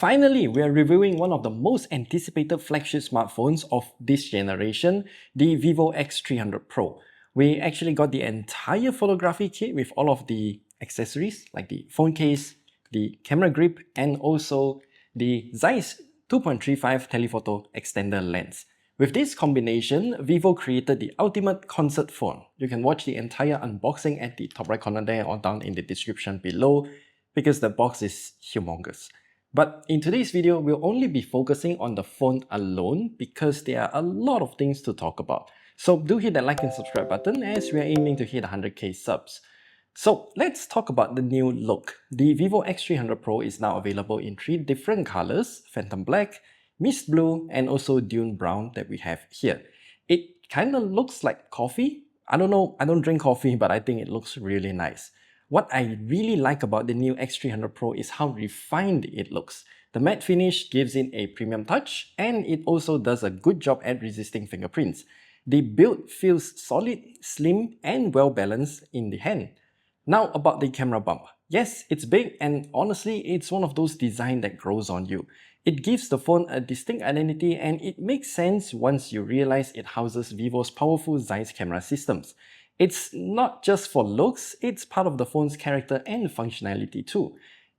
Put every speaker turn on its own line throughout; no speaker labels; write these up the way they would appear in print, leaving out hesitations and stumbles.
Finally, we are reviewing one of the most anticipated flagship smartphones of this generation, the Vivo X300 Pro. We actually got the entire photography kit with all of the accessories like the phone case, the camera grip, and also the Zeiss 2.35 telephoto extender lens. With this combination, Vivo created the ultimate concert phone. You can watch the entire unboxing at the top right corner there or down in the description below because the box is humongous. But in today's video, we'll only be focusing on the phone alone because there are a lot of things to talk about. So do hit that like and subscribe button as we are aiming to hit 100k subs. So let's talk about the new look. The Vivo X300 Pro is now available in 3 different colors: Phantom Black, Mist Blue, and also Dune Brown that we have here. It kind of looks like coffee. I don't know, I don't drink coffee, but I think it looks really nice. What I really like about the new X300 Pro is how refined it looks. The matte finish gives it a premium touch, and it also does a good job at resisting fingerprints. The build feels solid, slim, and well balanced in the hand. Now about the camera bump. Yes, it's big, and honestly, it's one of those designs that grows on you. It gives the phone a distinct identity, and it makes sense once you realize it houses Vivo's powerful Zeiss camera systems. It's not just for looks, it's part of the phone's character and functionality too.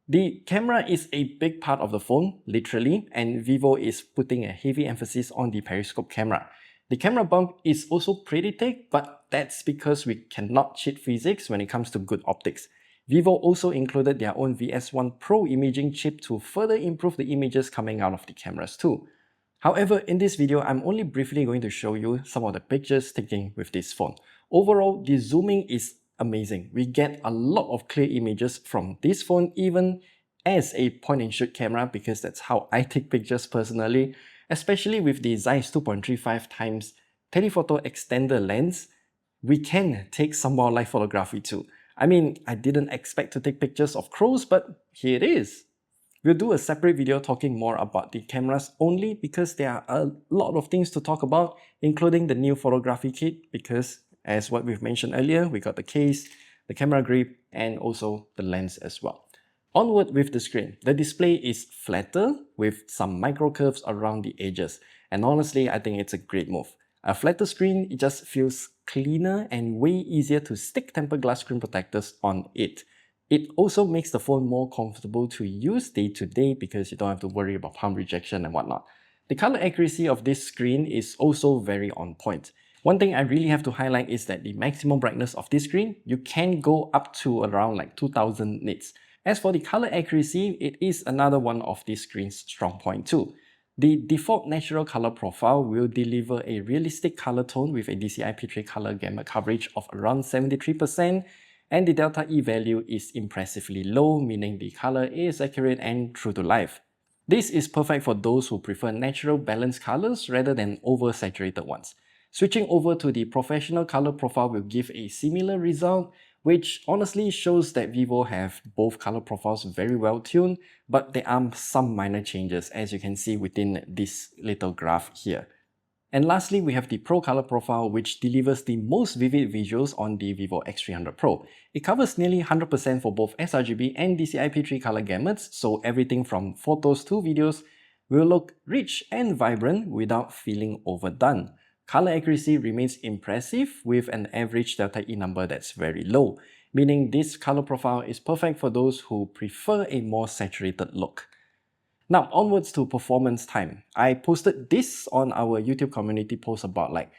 The camera is a big part of the phone, literally, and Vivo is putting a heavy emphasis on the periscope camera. The camera bump is also pretty thick, but that's because we cannot cheat physics when it comes to good optics. Vivo also included their own VS1 Pro imaging chip to further improve the images coming out of the cameras too. However, in this video, I'm only briefly going to show you some of the pictures taken with this phone. Overall, the zooming is amazing. We get a lot of clear images from this phone even as a point-and-shoot camera because that's how I take pictures personally, especially with the Zeiss 2.35 times telephoto extender lens. We can take some wildlife photography too. I mean, I didn't expect to take pictures of crows, but here it is. We'll do a separate video talking more about the cameras only because there are a lot of things to talk about, including the new photography kit because, as what we've mentioned earlier, we got the case, the camera grip, and also the lens as well. Onward with the screen. The display is flatter with some micro curves around the edges, and honestly, I think it's a great move. A flatter screen, it just feels cleaner and way easier to stick tempered glass screen protectors on it. It also makes the phone more comfortable to use day to day because you don't have to worry about palm rejection and whatnot. The color accuracy of this screen is also very on point. One thing I really have to highlight is that the maximum brightness of this screen, you can go up to around like 2000 nits. As for the color accuracy, it is another one of this screen's strong point too. The default natural color profile will deliver a realistic color tone with a DCI-P3 color gamut coverage of around 73%, and the delta E value is impressively low, meaning the color is accurate and true to life. This is perfect for those who prefer natural balanced colors rather than oversaturated ones. Switching over to the professional color profile will give a similar result, which honestly shows that Vivo have both color profiles very well tuned, but there are some minor changes as you can see within this little graph here. And lastly, we have the Pro color profile, which delivers the most vivid visuals on the Vivo X300 Pro. It covers nearly 100% for both sRGB and DCI-P3 color gamuts, so everything from photos to videos will look rich and vibrant without feeling overdone. Color accuracy remains impressive with an average delta E number that's very low, meaning this color profile is perfect for those who prefer a more saturated look. Now, onwards to performance time. I posted this on our YouTube community post about like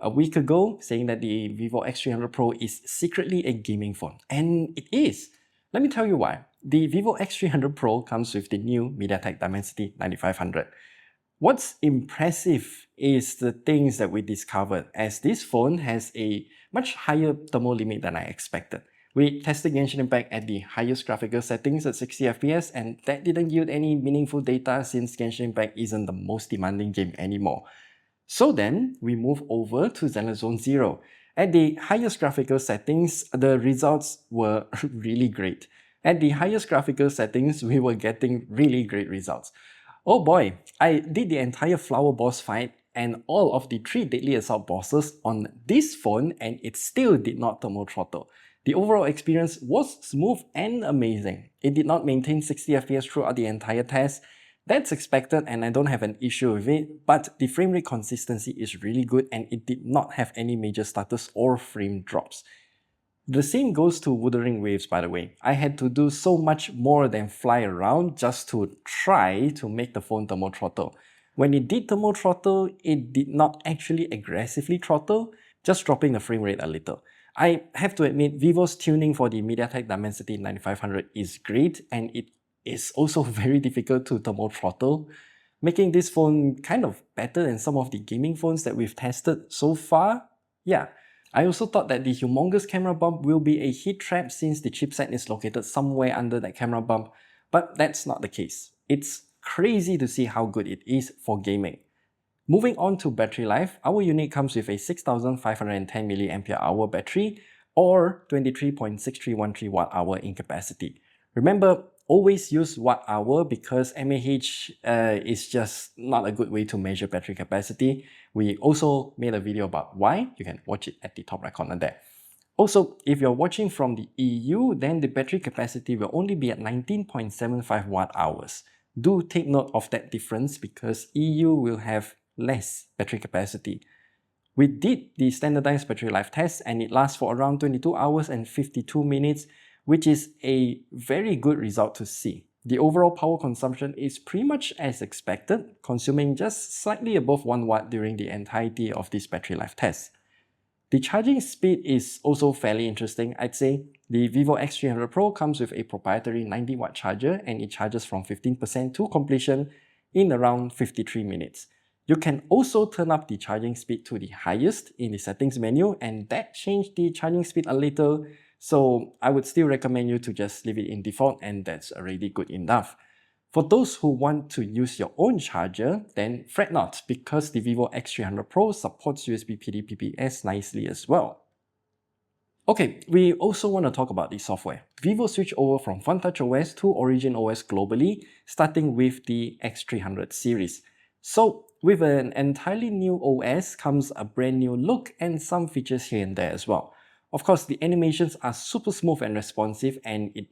a week ago, saying that the Vivo X300 Pro is secretly a gaming phone. And it is. Let me tell you why. The Vivo X300 Pro comes with the new MediaTek Dimensity 9500. What's impressive is the things that we discovered, as this phone has a much higher thermal limit than I expected. We tested Genshin Impact at the highest graphical settings at 60 FPS, and that didn't yield any meaningful data since Genshin Impact isn't the most demanding game anymore. So then, we move over to Zenless Zone Zero. At the highest graphical settings, the results were really great. At the highest graphical settings, we were getting really great results. Oh boy, I did the entire flower boss fight and all of the 3 deadly assault bosses on this phone, and it still did not thermal throttle. The overall experience was smooth and amazing. It did not maintain 60 FPS throughout the entire test. That's expected and I don't have an issue with it, but the frame rate consistency is really good and it did not have any major stutters or frame drops. The same goes to Wuthering Waves, by the way. I had to do so much more than fly around just to try to make the phone thermal throttle. When it did thermal throttle, it did not actually aggressively throttle, just dropping the frame rate a little. I have to admit, Vivo's tuning for the MediaTek Dimensity 9500 is great, and it is also very difficult to thermal throttle, making this phone kind of better than some of the gaming phones that we've tested so far. Yeah. I also thought that the humongous camera bump will be a heat trap since the chipset is located somewhere under that camera bump, but that's not the case. It's crazy to see how good it is for gaming. Moving on to battery life, our unit comes with a 6510 mAh battery or 23.6313 Wh in capacity. Remember, always use Wh because mAh is just not a good way to measure battery capacity. We also made a video about why. You can watch it at the top right corner there. Also, if you're watching from the EU, then the battery capacity will only be at 19.75 Wh. Do take note of that difference because EU will have less battery capacity. We did the standardized battery life test and it lasts for around 22 hours and 52 minutes, which is a very good result to see. The overall power consumption is pretty much as expected, consuming just slightly above 1 watt during the entirety of this battery life test. The charging speed is also fairly interesting, I'd say. The Vivo X300 Pro comes with a proprietary 90 watt charger and it charges from 15% to completion in around 53 minutes. You can also turn up the charging speed to the highest in the settings menu and that changed the charging speed a little. So I would still recommend you to just leave it in default and that's already good enough. For those who want to use your own charger, then fret not because the Vivo X300 Pro supports USB PD-PPS nicely as well. Okay, we also want to talk about the software. Vivo switched over from FunTouchOS to OriginOS globally, starting with the X300 series. So with an entirely new OS comes a brand new look and some features here and there as well. Of course, the animations are super smooth and responsive and it,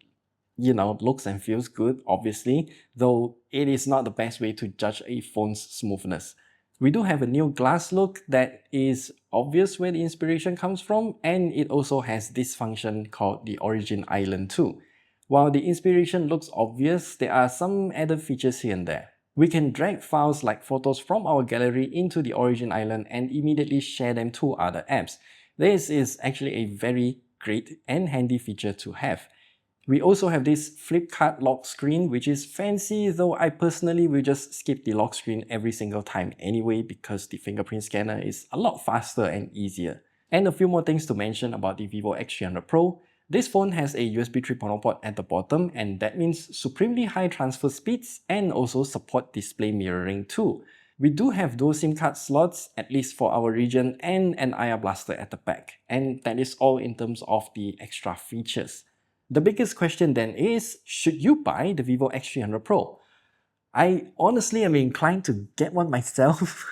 looks and feels good, obviously, though it is not the best way to judge a phone's smoothness. We do have a new glass look that is obvious where the inspiration comes from, and it also has this function called the Origin Island too. While the inspiration looks obvious, there are some added features here and there. We can drag files like photos from our gallery into the Origin Island and immediately share them to other apps. This is actually a very great and handy feature to have. We also have this flip card lock screen, which is fancy, though I personally will just skip the lock screen every single time anyway because the fingerprint scanner is a lot faster and easier. And a few more things to mention about the Vivo X300 Pro. This phone has a USB 3.0 port at the bottom and that means supremely high transfer speeds and also support display mirroring too. We do have dual SIM card slots, at least for our region, and an IR blaster at the back. And that is all in terms of the extra features. The biggest question then is, should you buy the Vivo X300 Pro? I honestly am inclined to get one myself.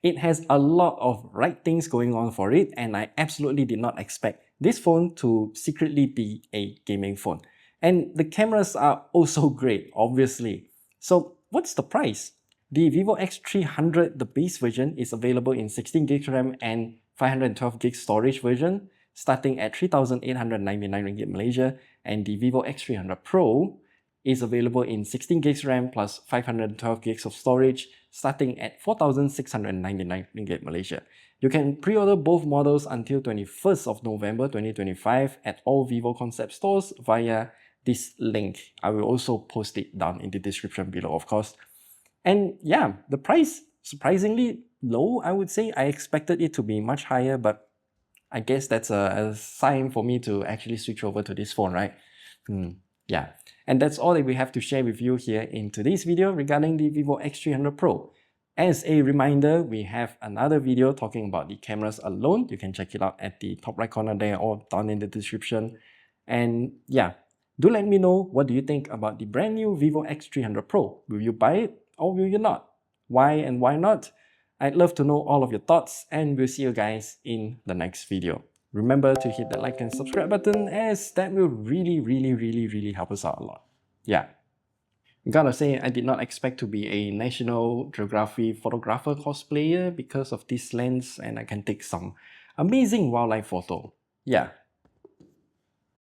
It has a lot of right things going on for it and I absolutely did not expect this phone to secretly be a gaming phone. And the cameras are also great, obviously. So what's the price? The Vivo X300, the base version, is available in 16GB RAM and 512GB storage version, starting at 3,899 ringgit Malaysia, and the Vivo X300 Pro is available in 16GB RAM plus 512GB of storage, starting at 4,699 ringgit Malaysia. You can pre-order both models until 21st of November 2025 at all Vivo concept stores via this link. I will also post it down in the description below, of course. And yeah, the price, surprisingly low, I would say. I expected it to be much higher, but I guess that's a sign for me to actually switch over to this phone, right? Yeah, and that's all that we have to share with you here in today's video regarding the Vivo X300 Pro. As a reminder, we have another video talking about the cameras alone. You can check it out at the top right corner there or down in the description. And yeah, do let me know what do you think about the brand new Vivo X300 Pro. Will you buy it or will you not? Why and why not? I'd love to know all of your thoughts and we'll see you guys in the next video. Remember to hit the like and subscribe button as that will really help us out a lot. Yeah. Gotta say, I did not expect to be a National Geographic photographer cosplayer because of this lens, and I can take some amazing wildlife photo. Yeah,